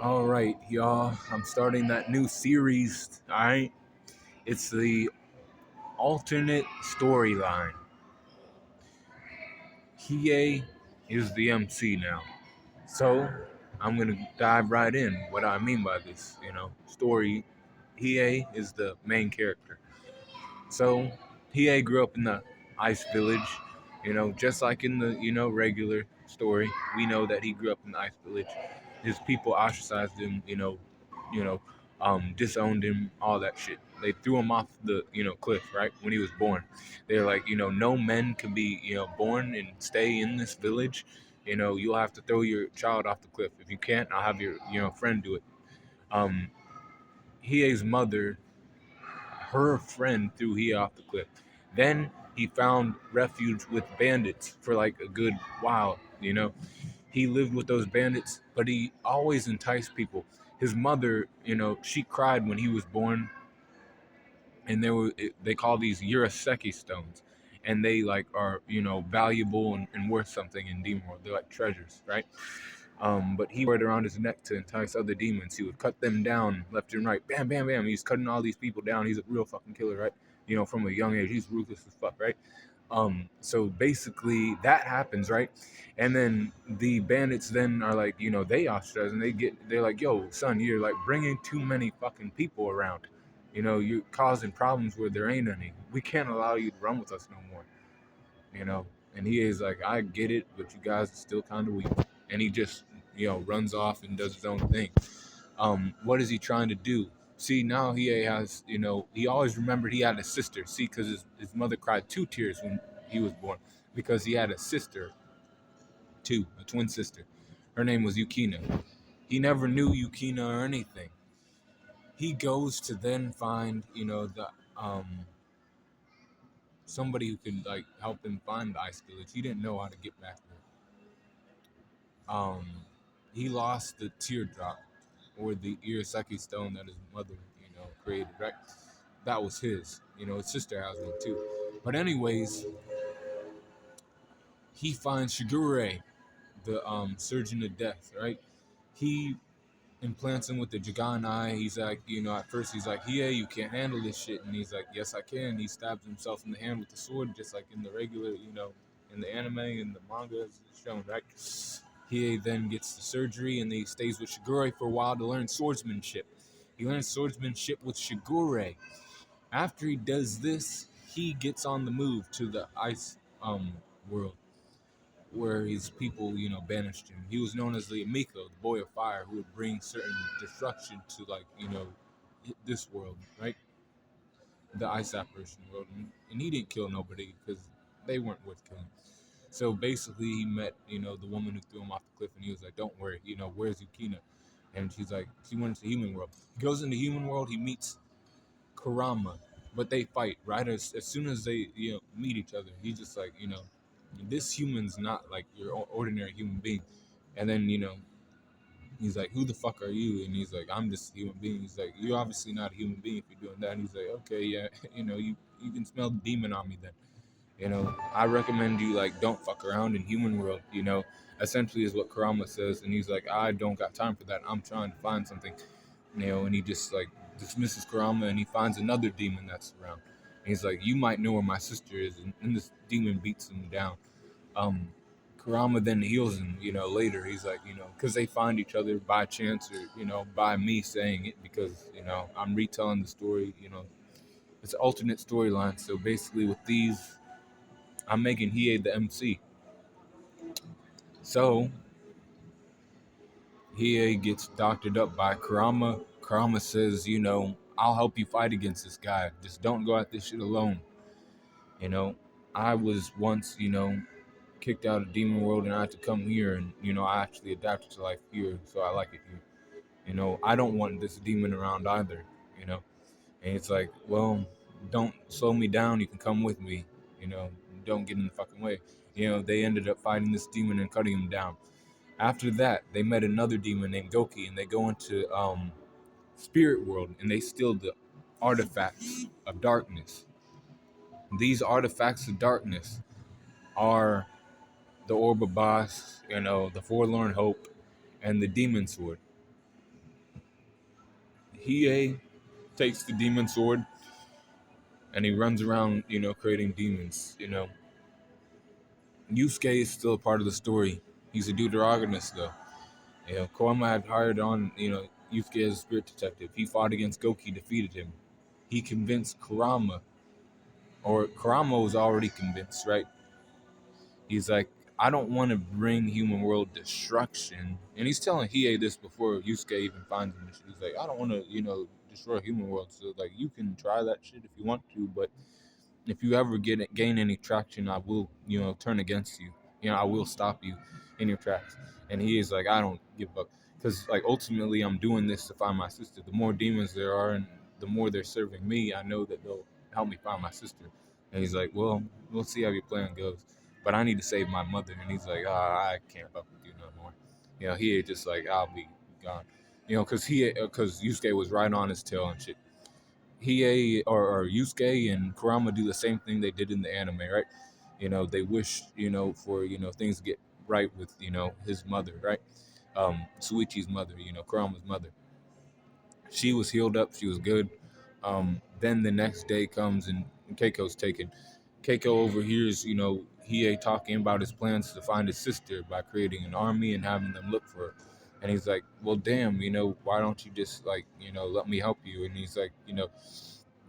All right, y'all. I'm starting that new series. All right, it's the alternate storyline. Hiei is the MC now, so I'm gonna dive right in. What I mean by this, story. Hiei is the main character. So Hiei grew up in the ice village. Just like in the regular story, we know that he grew up in the ice village. His people ostracized him. You know, disowned him, all that shit. They threw him off the cliff right when he was born. They're like, no men can be born and stay in this village. You'll have to throw your child off the cliff. If you can't, I'll have your friend do it. Um, Hiei's mother, her friend, threw Hiei off the cliff. Then he found refuge with bandits for like a good while. He lived with those bandits, but he always enticed people. His mother, she cried when he was born, and they call these Uraseki stones, and they like are valuable and worth something in Demon World. They're like treasures, right? But he wore it around his neck to entice other demons. He would cut them down left and right, bam, bam, bam. He's cutting all these people down. He's a real fucking killer, right? From a young age, he's ruthless as fuck, right? So basically that happens, right? And then the bandits then are like, they ostracize and they're like, yo, son, you're like bringing too many fucking people around. You're causing problems where there ain't any. We can't allow you to run with us no more. you know. And he is like, I get it, but you guys are still kind of weak. And he just, runs off and does his own thing. What is he trying to do? See, now he has, he always remembered he had a sister. See, because his mother cried 2 tears when he was born because he had a sister, too, a twin sister. Her name was Yukina. He never knew Yukina or anything. He goes to then find, the somebody who could like help him find the ice village. He didn't know how to get back there. He lost the teardrop or the Iraseki stone that his mother, created, right? That was his. His sister has one too. But anyways, he finds Shigure, the surgeon of death, right? He implants him with the Jagan eye. He's like, at first he's like, yeah, you can't handle this shit. And he's like, yes, I can. He stabs himself in the hand with the sword, just like in the regular, in the anime and the manga as it's shown, right? He then gets the surgery and he stays with Shigure for a while to learn swordsmanship. He learns swordsmanship with Shigure. After he does this, he gets on the move to the ice world where his people, banished him. He was known as the Amiko, the boy of fire, who would bring certain destruction to, like, this world, right? The ice apparition world. And he didn't kill nobody because they weren't worth killing. So basically, he met, the woman who threw him off the cliff, and he was like, "Don't worry, where's Yukina?" And she's like, "She went into human world." He goes into human world. He meets Kurama, but they fight right as soon as they meet each other. He's just like, this human's not like your ordinary human being. And then he's like, "Who the fuck are you?" And he's like, "I'm just a human being." He's like, "You're obviously not a human being if you're doing that." And he's like, "Okay, yeah, you can smell the demon on me then." I recommend you like don't fuck around in human world. Essentially is what Kurama says, and he's like, I don't got time for that. I'm trying to find something, and he just like dismisses Kurama, and he finds another demon that's around. And he's like, you might know where my sister is, and this demon beats him down. Um, Kurama then heals him, later. He's like, because they find each other by chance or, by me saying it because, I'm retelling the story, it's an alternate storyline. So basically with these, I'm making Hiei the MC. So Hiei gets doctored up by Kurama. Kurama says, I'll help you fight against this guy. Just don't go at this shit alone. You know, I was once, kicked out of Demon World and I had to come here and, I actually adapted to life here, so I like it here. I don't want this demon around either, you know. And it's like, well, don't slow me down, you can come with me, you know, don't get in the fucking way. They ended up fighting this demon and cutting him down. After that, they met another demon named Goki, and they go into Spirit World, and they steal the artifacts of darkness. These artifacts of darkness are the Orb of Boss, the Forlorn Hope, and the Demon Sword. Hiei takes the demon sword and he runs around, creating demons. Yusuke is still a part of the story. He's a deuteragonist though. Koama had hired on, Yusuke as a spirit detective. He fought against Goki, defeated him. He convinced Kurama, or Kurama was already convinced, right? He's like, I don't want to bring human world destruction. And he's telling Hiei this before Yusuke even finds him. He's like, I don't want to, destroy human world. So, like, you can try that shit if you want to, but if you ever gain any traction, I will, turn against you. I will stop you in your tracks. And he is like, I don't give up. Because, like, ultimately, I'm doing this to find my sister. The more demons there are and the more they're serving me, I know that they'll help me find my sister. And he's like, well, we'll see how your plan goes. But I need to save my mother. And he's like, I can't fuck with you no more. He just like, I'll be gone. Because Yusuke was right on his tail and shit. Hiei or Yusuke and Kurama do the same thing they did in the anime, right? They wish, for, things to get right with, his mother, right? Suichi's mother, Kurama's mother. She was healed up, she was good. Then the next day comes and Keiko's taken. Keiko overhears, Hiei talking about his plans to find his sister by creating an army and having them look for her. And he's like, well, damn, why don't you just, like, let me help you? And he's like,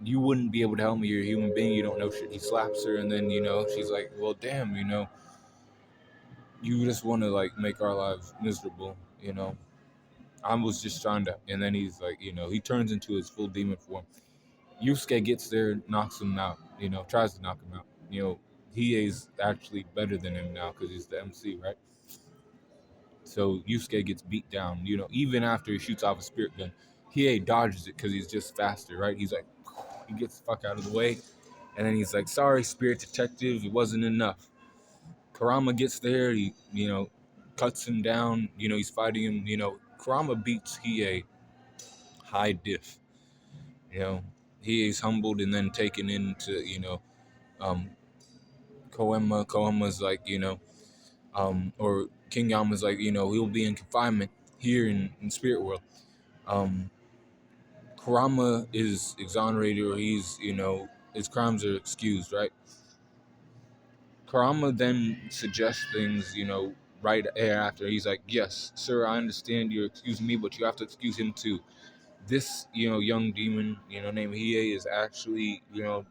you wouldn't be able to help me. You're a human being. You don't know shit. He slaps her, and then she's like, "Well, damn, you just want to like make our lives miserable." I was just trying to. And then he's like, he turns into his full demon form. Yusuke gets there, knocks him out. Tries to knock him out. He is actually better than him now because he's the MC, right? So Yusuke gets beat down. Even after he shoots off a spirit gun, Hiei dodges it because he's just faster, right? He's like, he gets the fuck out of the way. And then he's like, sorry, spirit detective, it wasn't enough. Kurama gets there, he, cuts him down, he's fighting him, Kurama beats Hiei high diff. You know, Hiei's humbled and then taken into, um, Koema. Koema's like, or King Yama's like, he'll be in confinement here in Spirit World. Um, Kurama is exonerated or he's, his crimes are excused, right? Kurama then suggests things, right after. He's like, yes, sir, I understand you're excusing me, but you have to excuse him too. This, young demon, named Hiei is actually,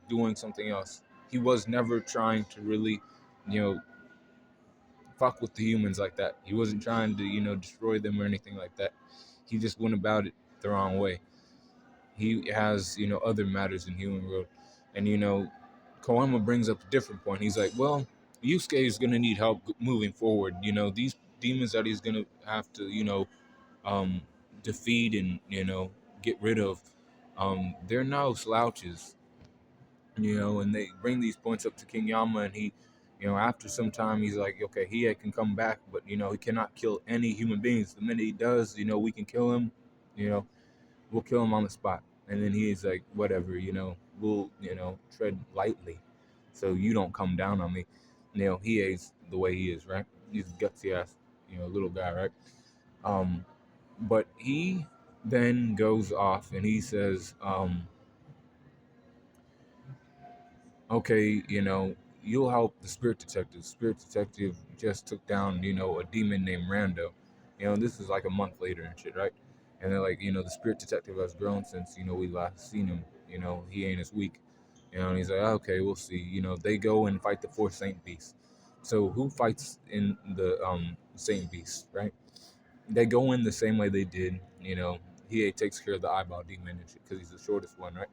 doing something else. He was never trying to really, you know, fuck with the humans like that. He wasn't trying to, destroy them or anything like that. He just went about it the wrong way. He has, other matters in human world. And, Koama brings up a different point. He's like, well, Yusuke is going to need help moving forward. These demons that he's going to have to, um, defeat and, get rid of, they're no slouches, and they bring these points up to King Yama and he, after some time, he's like, okay, he can come back, but, he cannot kill any human beings. The minute he does, we can kill him, you know, we'll kill him on the spot. And then he's like, whatever, we'll, tread lightly so you don't come down on me. He is the way he is, right? He's a gutsy ass, little guy, right? But he then goes off and he says, okay, you'll help the spirit detective. Spirit detective just took down, a demon named Rando. This is like a month later and shit, right? And they're like, the spirit detective has grown since, we last seen him. He ain't as weak. And he's like, okay, we'll see. They go and fight the four Saint Beasts. So who fights in the Saint Beast, right? They go in the same way they did. He takes care of the eyeball demon because he's the shortest one, right?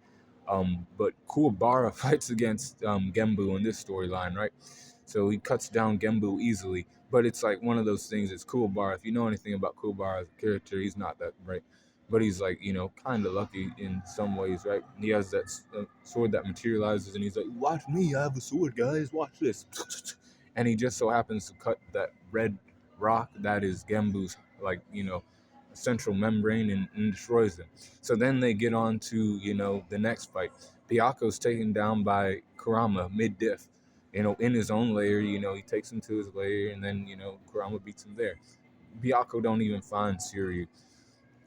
But Kuwabara fights against Genbu in this storyline, right? So he cuts down Genbu easily. But it's like one of those things. It's Kuwabara. If you know anything about Kuwabara as a character, he's not that great. But he's like, kind of lucky in some ways, right? He has that sword that materializes, and he's like, watch me, I have a sword, guys, watch this. And he just so happens to cut that red rock that is Genbu's, like, central membrane and destroys them. So then they get on to, the next fight. Byaku's taken down by Kurama mid-diff, in his own lair. He takes him to his lair, and then, Kurama beats him there. Byaku don't even find Suryu.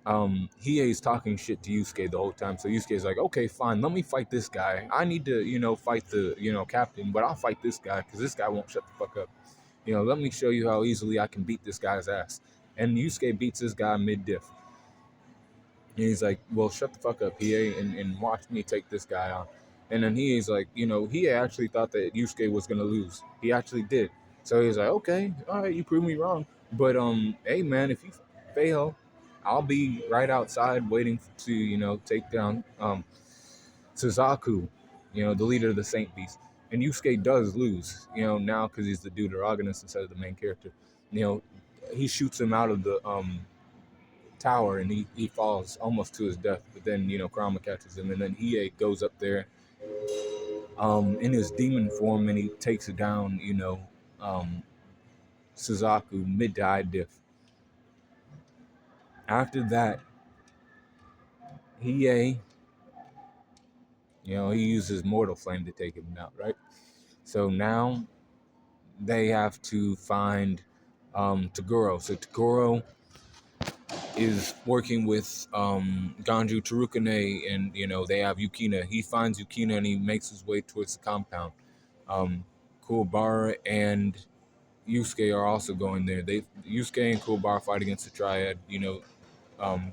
Hiei's talking shit to Yusuke the whole time. So Yusuke's like, okay, fine, let me fight this guy. I need to, fight the, captain, but I'll fight this guy because this guy won't shut the fuck up. Let me show you how easily I can beat this guy's ass. And Yusuke beats this guy mid-diff. And he's like, well, shut the fuck up, Hiei, and watch me take this guy on. And then Hiei's like, Hiei actually thought that Yusuke was going to lose. He actually did. So he's like, okay, all right, you proved me wrong. But, hey, man, if you fail, I'll be right outside waiting to, take down Suzaku, the leader of the Saint Beast. And Yusuke does lose, now because he's the deuteragonist instead of the main character. You know, he shoots him out of the tower and he falls almost to his death. But then, Kurama catches him. And then Hiei goes up there in his demon form and he takes it down, Suzaku mid-to-high diff. After that, Hiei, he uses Mortal Flame to take him out, right? So now they have to find Toguro. So Toguro is working with Ganju Tarukane, and they have Yukina. He finds Yukina and he makes his way towards the compound. Kuwabara and Yusuke are also going there. Yusuke and Kuwabara fight against the Triad. Um,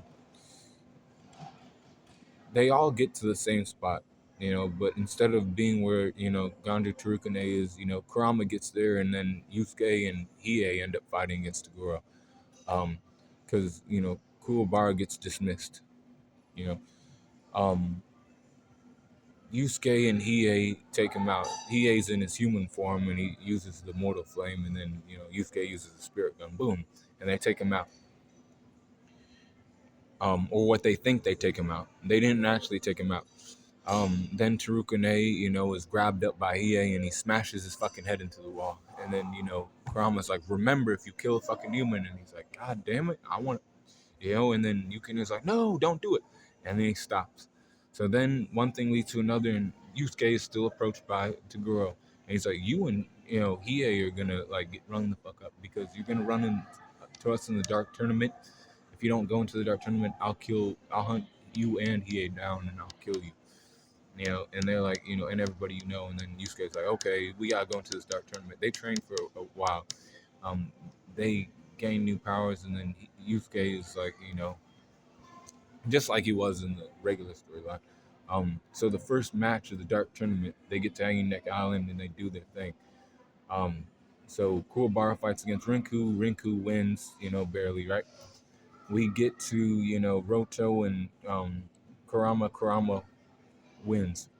they all get to the same spot. But instead of being where Ganju Tarukane is, Kurama gets there, and then Yusuke and Hiei end up fighting against Toguro. Because Kuwabara gets dismissed. You know, um, Yusuke and Hiei take him out. Hiei's in his human form and he uses the mortal flame, and then Yusuke uses the spirit gun. Boom, and they take him out. Or what they think they take him out. They didn't actually take him out. Then Tarukane, is grabbed up by Hiei and he smashes his fucking head into the wall. And then Kurama's like, "Remember, if you kill a fucking human," and he's like, "God damn it, I want." And then Yukina's like, "No, don't do it," and then he stops. So then one thing leads to another, and Yusuke is still approached by Toguro, and he's like, "You and Hiei are gonna like get run the fuck up because you're gonna run into us in the dark tournament. If you don't go into the dark tournament, I'll hunt you and Hiei down, and I'll kill you." And they're like, and everybody, and then Yusuke's like, "Okay, we gotta go into this dark tournament." They train for a while. They gain new powers, and then Yusuke is like, just like he was in the regular storyline. So the first match of the Dark Tournament, they get to Hanging Neck Island and they do their thing. So Kuwabara fights against Rinku. Rinku wins, barely, right? We get to, Roto and Kurama. Kurama wins.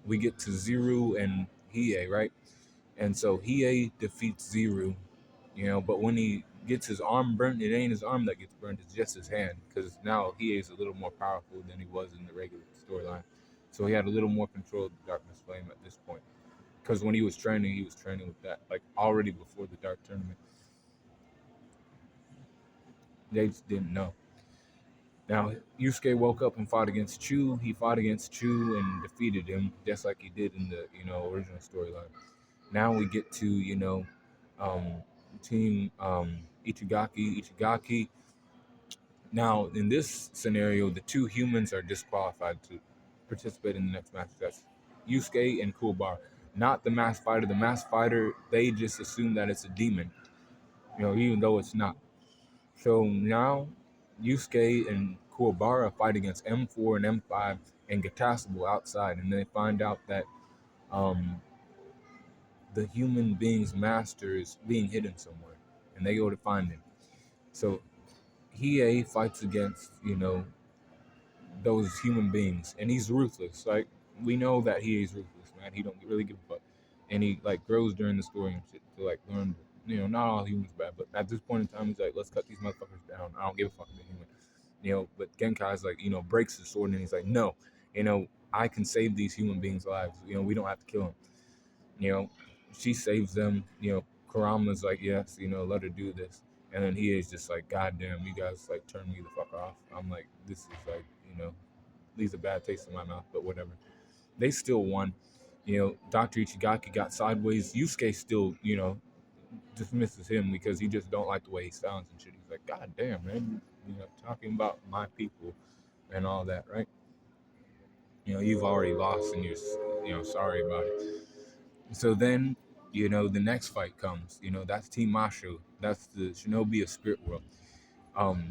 We get to Ziru and Hiei, right? And so Hiei defeats Ziru, but when he gets his arm burnt, it ain't his arm that gets burned, it's just his hand, because now he is a little more powerful than he was in the regular storyline. So he had a little more control of the Darkness Flame at this point. Because when he was training with that, like already before the Dark Tournament. They just didn't know. Now, Yusuke woke up and fought against Chu. He fought against Chu and defeated him, just like he did in the, original storyline. Now we get to, um, team Ichigaki. Ichigaki. Now, in this scenario, the two humans are disqualified to participate in the next match. That's Yusuke and Kuwabara. Not the masked fighter. The masked fighter, they just assume that it's a demon, even though it's not. So now Yusuke and Kuwabara fight against M4 and M5 and Gatasabu outside, and they find out that the human being's master is being hidden somewhere, and they go to find him. So Hiei fights against, those human beings, and he's ruthless. Like, we know that Hiei's ruthless, man. He don't really give a fuck, and he like grows during the story and shit to like learn. Not all humans bad, but at this point in time, he's like, let's cut these motherfuckers down. I don't give a fuck about human. But Genkai's like, breaks his sword and he's like, no, I can save these human beings' lives. We don't have to kill them. She saves them. Kurama's like, yes, let her do this. And then he is just like, God damn, you guys like turn me the fuck off. I'm like, this is like, leaves a bad taste in my mouth, but whatever. They still won. Dr. Ichigaki got sideways. Yusuke still, dismisses him because he just don't like the way he sounds and shit. He's like, God damn, man, talking about my people and all that, right? You've already lost and you're sorry about it. So then, the next fight comes. That's Team Mashu. That's the Shinobi of Spirit World. Um,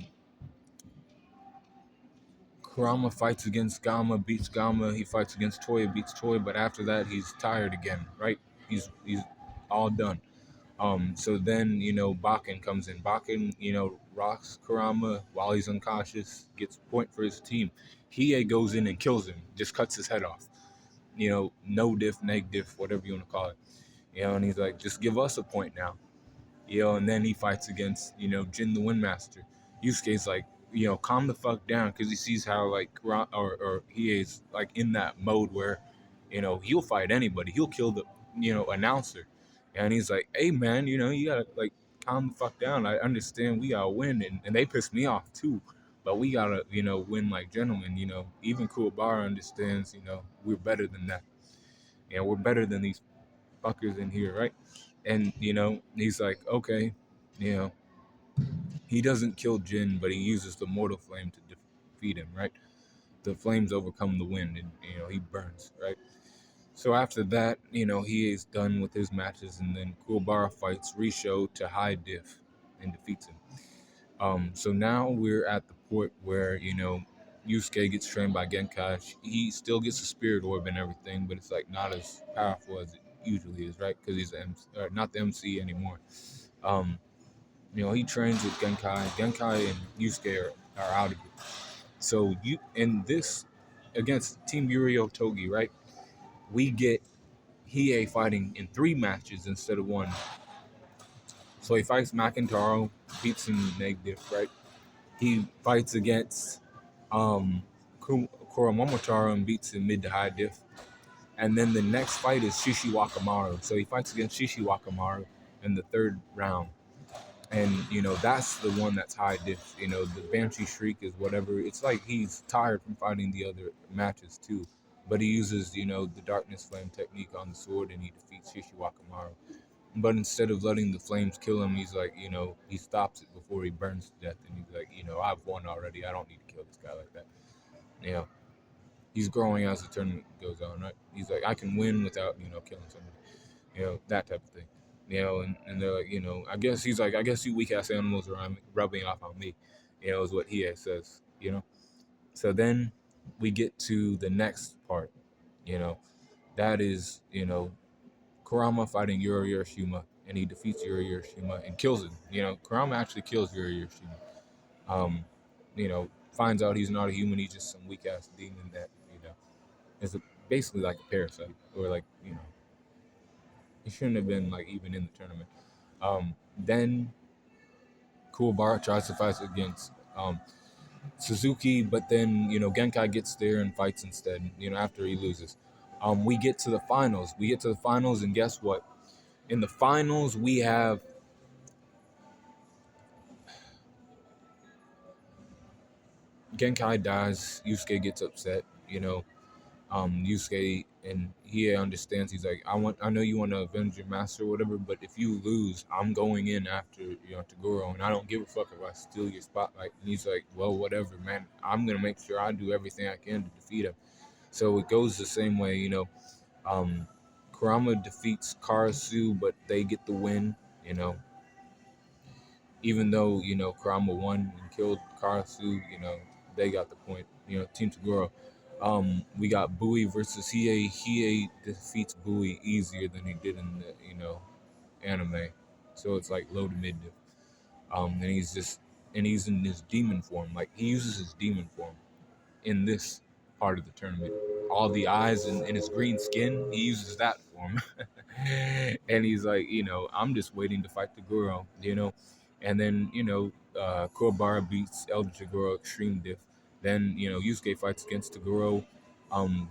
Kurama fights against Gama, beats Gama. He fights against Toya, beats Toya. But after that, he's tired again, right? He's all done. So then, Bakken comes in. Bakken, rocks Kurama while he's unconscious, gets a point for his team. Hiei goes in and kills him, just cuts his head off. No diff, neg diff, whatever you want to call it. And he's like, just give us a point now. And then he fights against, Jin the Windmaster. Yusuke's like, calm the fuck down, because he sees how, like, or he is, like, in that mode where, he'll fight anybody. He'll kill the, announcer. And he's like, hey, man, you gotta, like, calm the fuck down. I understand we gotta win, and they piss me off, too. But we gotta, win like gentlemen, Even Kuwabara understands, we're better than that. We're better than these fuckers in here, right? And he's like, okay, you know, he doesn't kill Jin, but he uses the mortal flame to defeat him, right? The flames overcome the wind, and he burns, right? So after that, he is done with his matches, and then Kuwabara fights Risho to high diff and defeats him. So now we're at the point where Yusuke gets trained by Genkai. He still gets a spirit orb and everything, but it's like not as powerful as it usually is, right? Because he's not the MC anymore. Um, he trains with Genkai. Genkai and Yusuke are out of it. So you in this against Team Yuri Togi, right? We get Hiei fighting in 3 matches instead of 1. So he fights Makintaro, beats him negative, right? He fights against Kuramomotaru and beats him mid to high diff. And then the next fight is Shishi Wakamaru. So he fights against Shishi Wakamaru in the 3rd round. And, that's the one that's high diff. The Banshee Shriek is whatever. It's like he's tired from fighting the other matches too. But he uses, the Darkness Flame technique on the sword and he defeats Shishi Wakamaru. But instead of letting the flames kill him, he's like, he stops it before he burns to death. And he's like, I've won already. I don't need to kill this guy like that. He's growing as the tournament goes on, right? He's like, I can win without, killing somebody. That type of thing. And they're like, I guess he's like, I guess you weak ass animals are rubbing off on me, is what he says. So then we get to the next part, that is, Kurama fighting Yuri Urashima, and he defeats Yuri Urashima and kills him. Kurama actually kills Yuri Urashima. Finds out he's not a human, he's just some weak ass demon that, is basically like a parasite, or like, he shouldn't have been like even in the tournament. Then Kuwabara tries to fight against Suzuki, but then Genkai gets there and fights instead. After he loses, we get to the finals. And guess what? In the finals, we have Genkai dies. Yusuke gets upset. Yusuke and he understands. He's like, I know you want to avenge your master or whatever, but if you lose, I'm going in after Tagoro, and I don't give a fuck if I steal your spotlight. And he's like, well, whatever, man. I'm gonna make sure I do everything I can to defeat him. So it goes the same way, Kurama defeats Karasu, but they get the win. Even though Kurama won and killed Karasu, they got the point. Team Tagoro. We got Bowie versus Hiei. Hiei defeats Bowie easier than he did in the anime, so it's like low to mid. And he's in his demon form. Like he uses his demon form in this part of the tournament. All the eyes and his green skin, he uses that form. And he's like, I'm just waiting to fight the Goro. And then, Kuwabara beats Elder Tagoro Extreme Diff. Then, Yusuke fights against Tagoro.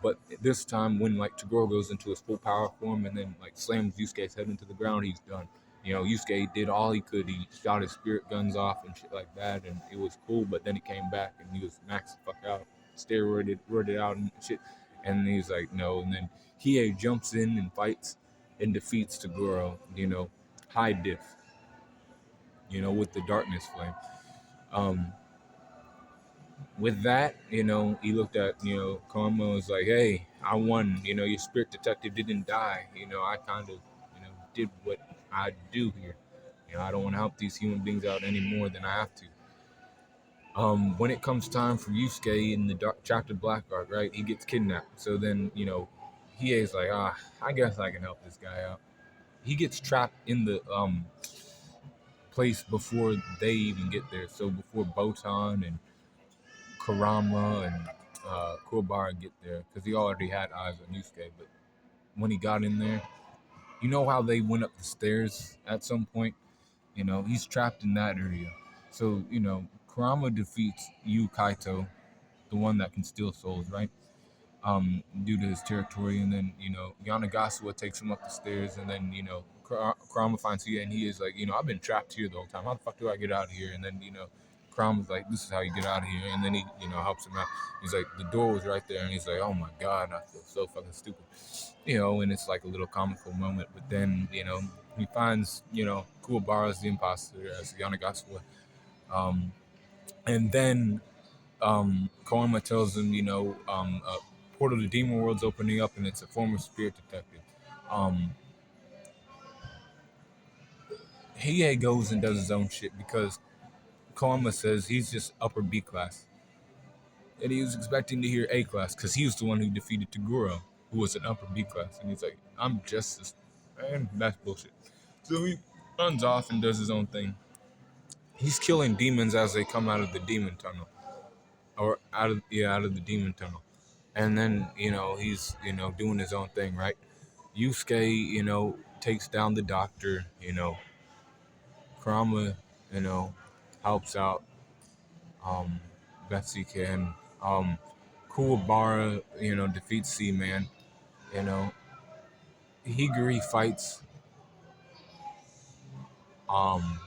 But this time, when like Tagoro goes into his full power form and then like slams Yusuke's head into the ground, he's done. Yusuke did all he could. He shot his spirit guns off and shit like that, and it was cool. But then he came back and he was maxed the fuck out, roided out and shit. And he's like, no. And then Hiei jumps in and fights and defeats Tagoro. High diff. With the darkness flame. Um, With that, he looked at, Karma and was like, hey, I won. Your spirit detective didn't die. I kind of, did what I do here. I don't want to help these human beings out any more than I have to. When it comes time for Yusuke in the dark chapter Black Ark, right, he gets kidnapped. So then, Hiei's like, I guess I can help this guy out. He gets trapped in the place before they even get there. So before Botan and Kurama and Kuwabara get there, because he already had eyes on Yusuke. But when he got in there, you know how they went up the stairs at some point? He's trapped in that area. So, Kurama defeats Yu Kaito, the one that can steal souls, right? Due to his territory, and then Yanagasawa takes him up the stairs, and then Kurama finds Hiei, and he is like, I've been trapped here the whole time. How the fuck do I get out of here? And then Kurama's like, this is how you get out of here, and then he helps him out. He's like, the door was right there, and he's like, oh my god, I feel so fucking stupid, and it's like a little comical moment. But then he finds Kuwabara as the imposter as Yanagasawa, um, and then Koima tells him, a portal to Demon World's opening up, and it's a former spirit detective. Um, Hiei goes and does his own shit because Koima says he's just upper B class, and he was expecting to hear A class because he was the one who defeated Taguro, who was an upper B class, and he's like, I'm just this, and that's bullshit. So he runs off and does his own thing. He's killing demons as they come out of the demon tunnel, or out of the demon tunnel. And then he's doing his own thing, right? Yusuke takes down the doctor. Kurama helps out best he can. Kuwabara defeats Seaman. You know Higuri fights um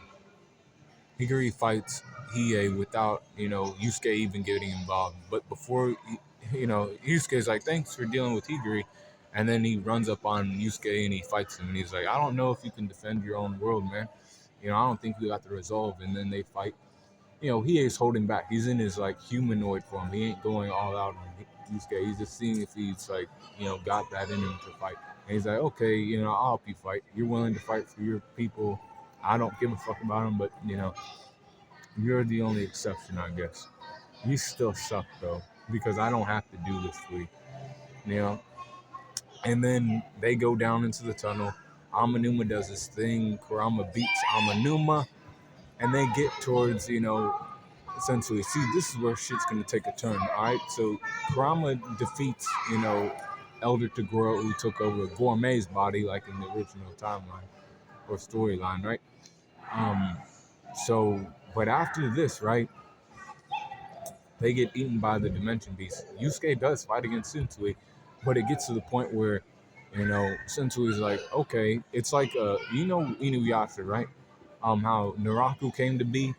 Hiei without Yusuke even getting involved. But before Yusuke's like, thanks for dealing with Higuri. And then he runs up on Yusuke and he fights him. And he's like, I don't know if you can defend your own world, man. I don't think we got the resolve. And then they fight. He is holding back. He's in his like humanoid form. He ain't going all out on Yusuke. He's just seeing if he's like, got that in him to fight. And he's like, okay, I'll help you fight. You're willing to fight for your people. I don't give a fuck about them, but you're the only exception, I guess. You still suck though, because I don't have to do this for you. You know, and then they go down into the tunnel. Amanuma does his thing. Kurama beats Amanuma, and they get towards, essentially. See, this is where shit's gonna take a turn. All right, so Kurama defeats, Elder Tagoro, who took over Gourmet's body, like in the original timeline or storyline, right? Um, so, but after this, right, they get eaten by the Dimension Beast. Yusuke does fight against Sensui, but it gets to the point where, Sensui's like, okay, it's like, Inuyasha, right? How Naraku came to be.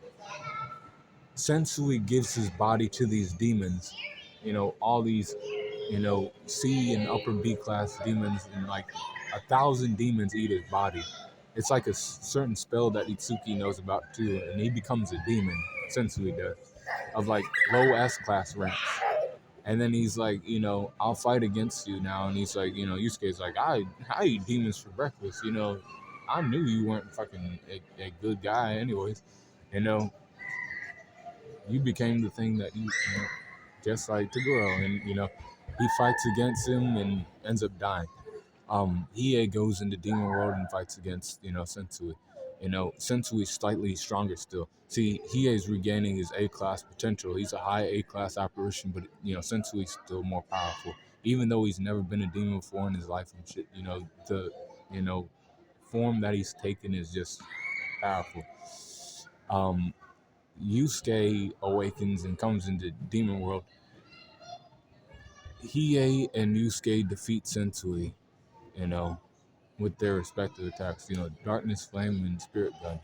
Sensui gives his body to these demons, all these, C and upper B class demons, and like 1,000 demons eat his body. It's like a certain spell that Itsuki knows about too, and he becomes a demon. Sensui does, of like low S class ranks. And then he's like, I'll fight against you now. And he's like, Yusuke's like, I eat demons for breakfast. I knew you weren't fucking a good guy, anyways. You know, you became the thing that just like Tagoro, and he fights against him and ends up dying. Hiei goes into Demon World and fights against Sensui. Sensui's slightly stronger still. See, Hiei's regaining his A class potential. He's a high A class apparition, but Sensui's still more powerful. Even though he's never been a demon before in his life and shit, the you know form that he's taken is just powerful. Um, Yusuke awakens and comes into Demon World. Hiei and Yusuke defeat Sensui, with their respective attacks, Darkness Flame and Spirit Gun.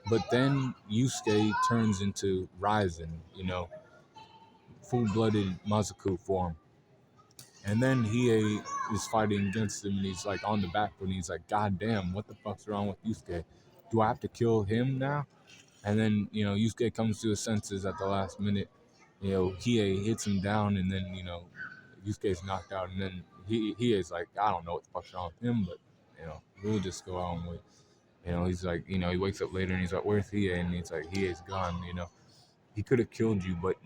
But then Yusuke turns into Ryzen, full-blooded Mazaku form. And then Hiei is fighting against him, and he's like on the back foot, and he's like, God damn, what the fuck's wrong with Yusuke? Do I have to kill him now? And then, Yusuke comes to his senses at the last minute, Hiei hits him down, and then Yusuke's knocked out, and then he is like, I don't know what the fuck's wrong with him, but we'll just go on with. He's like, he wakes up later and he's like, where's Hiei? And he's like, Hiei's gone. He could have killed you, but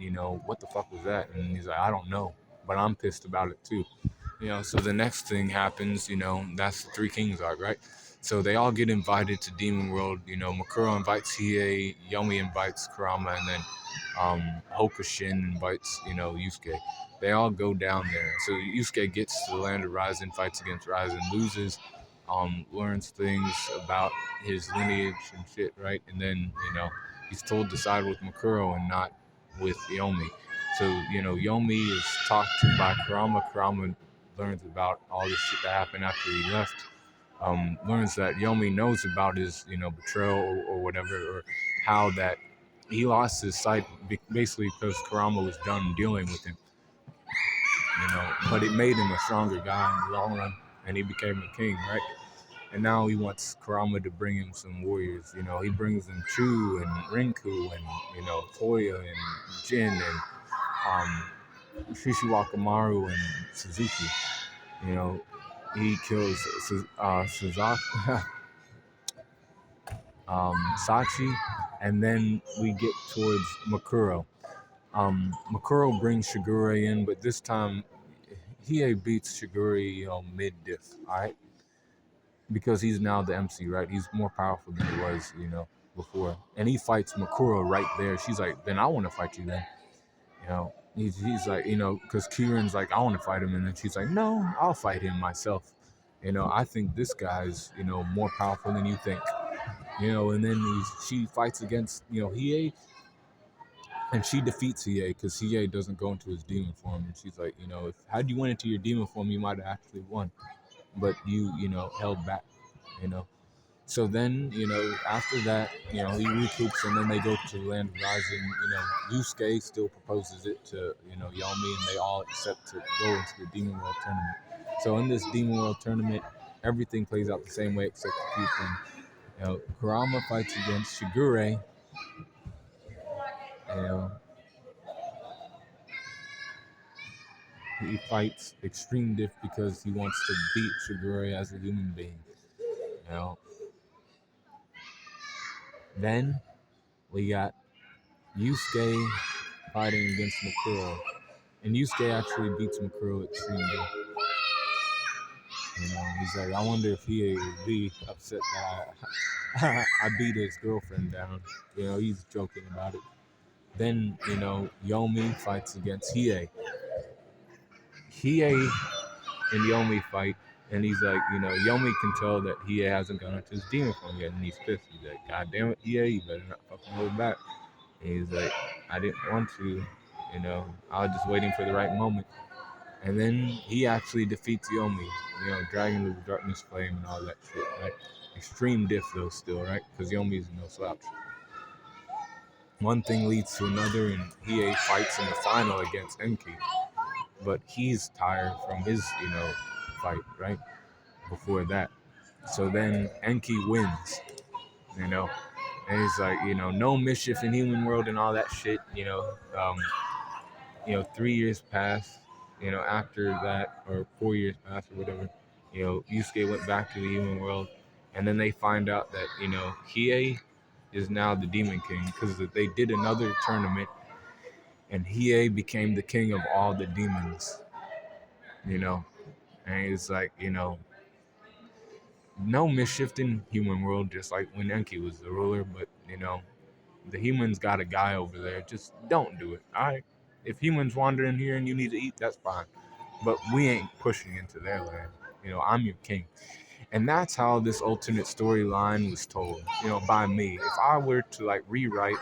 what the fuck was that? And he's like, I don't know, but I'm pissed about it too. So the next thing happens, that's the Three Kings arc, right? So they all get invited to Demon World. Makuro invites Hiei, Yomi invites Kurama, and then Hokushin invites, Yusuke. They all go down there. So Yusuke gets to the land of Ryzen, fights against Ryzen, loses, learns things about his lineage and shit, right? And then, he's told to side with Makuro and not with Yomi. So, Yomi is talked to by Kurama. Kurama learns about all this shit that happened after he left. Learns that Yomi knows about his, betrayal or whatever, or how that he lost his sight basically because Kurama was done dealing with him. But it made him a stronger guy in the long run, and he became a king, right? And now he wants Kurama to bring him some warriors. He brings him Chu and Rinku and Toya and Jin and Shishiwakamaru and Suzuki. He kills Suzaki, Sachi, and then we get towards Makuro. Makuro brings Shigure in, but this time Hiei beats Shigure, mid-diff, alright? Because he's now the MC, right? He's more powerful than he was, before. And he fights Makuro right there. She's like, then I want to fight you then. He's like, because Kieran's like, I want to fight him. And then she's like, no, I'll fight him myself. I think this guy's, more powerful than you think. And then she fights against, Hiei. And she defeats Hiei because Hiei doesn't go into his demon form. And she's like, if had you went into your demon form, you might have actually won. But you, held back, So then, after that, he recoups and then they go to the land of Rising. Yusuke still proposes it to, Yomi, and they all accept to go into the Demon World tournament. So in this Demon World tournament, everything plays out the same way except a few things. Kurama fights against Shigure. He fights Extreme Diff because he wants to beat Shigure as a human being. Then we got Yusuke fighting against Makuro. And Yusuke actually beats Makuro at Extreme Diff. He's like, I wonder if he would be upset that I beat his girlfriend down. He's joking about it. Then, Yomi fights against Hiei. Hiei and Yomi fight, and he's like, Yomi can tell that Hiei hasn't gone into his demon form yet, and he's pissed. He's like, God damn it, Hiei, you better not fucking hold back. And he's like, I didn't want to, I was just waiting for the right moment. And then he actually defeats Yomi, Dragon of the Darkness Flame and all that shit, right? Extreme diff though still, right? Because Yomi's no slouch. One thing leads to another, and Hiei fights in the final against Enki. But he's tired from his, fight, right? Before that. So then Enki wins, And he's like, no mischief in human world and all that shit, 3 years pass, after that, or 4 years pass or whatever, Yusuke went back to the human world, and then they find out that, Hiei is now the Demon King, because they did another tournament, and Hiei became the king of all the demons, and it's like, no mischief in human world, just like when Enki was the ruler, but, the humans got a guy over there, just don't do it, all right? If humans wander in here and you need to eat, that's fine. But we ain't pushing into their land. I'm your king. And that's how this alternate storyline was told, by me. If I were to rewrite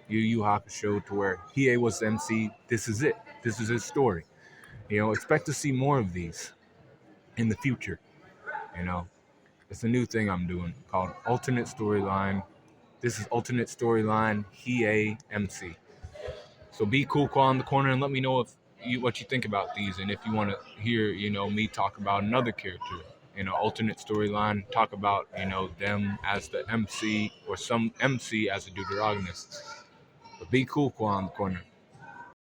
Yu Yu Hakusho to where Hiei was the MC, this is it. This is his story. Expect to see more of these in the future. It's a new thing I'm doing called alternate storyline. This is alternate storyline Hiei MC. So be cool, call in the corner, and let me know what you think about these, and if you want to hear, me talk about another character, alternate storyline, talk about, them as the MC or some MC as a deuteragonist. But be cool, call in the corner.